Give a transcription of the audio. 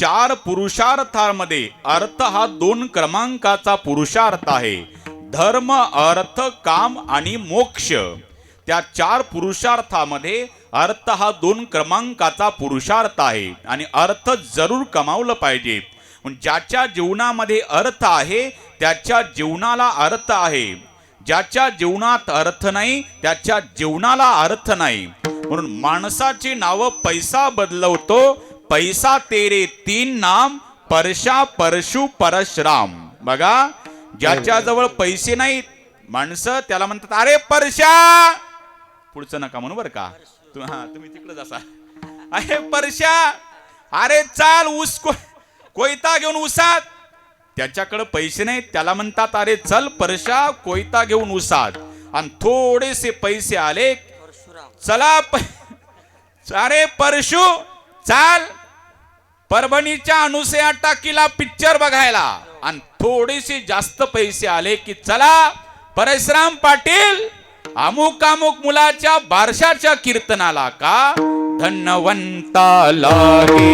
चार पुरुषार्थांमध्ये अर्थ हा 2 क्रमांकाचा पुरुषार्थ आहे. धर्म, अर्थ, काम आणि मोक्ष. त्या 4 पुरुषार्थामध्ये अर्थ हा 2 क्रमांकाचा पुरुषार्थ आहे आणि अर्थ जरूर कमावलं पाहिजे. ज्याच्या जीवनामध्ये अर्थ आहे त्याच्या जीवनाला अर्थ आहे. ज्याच्या जीवनात अर्थ नाही त्याच्या जीवनाला अर्थ नाही. म्हणून माणसाची नाव पैसा बदलवतो. पैसा तेरे 3 नाम, परशा, परशु, परशुराम. बघा, ज्याच्या जवळ पैसे नाहीत माणसं त्याला म्हणतात अरे परशा. पुढचं नका म्हणू बरं का. तुम्ही तिकडे जसा अरे परशा, अरे चाल ऊस कोयता घेऊन उसात. त्याच्याकडे पैसे नाहीत त्याला म्हणतात अरे चल परशा कोयता घेऊन उसात. आणि थोडेसे पैसे आले चला अरे परशु चाल परभणीच्या अनुसया टाकीला पिक्चर बघायला. आणि थोडेसे जास्त पैसे आले की चला परशुराम पाटील अमुक अमुक मुलाच्या बारशाच्या कीर्तनाला. का धन्यवंता लागे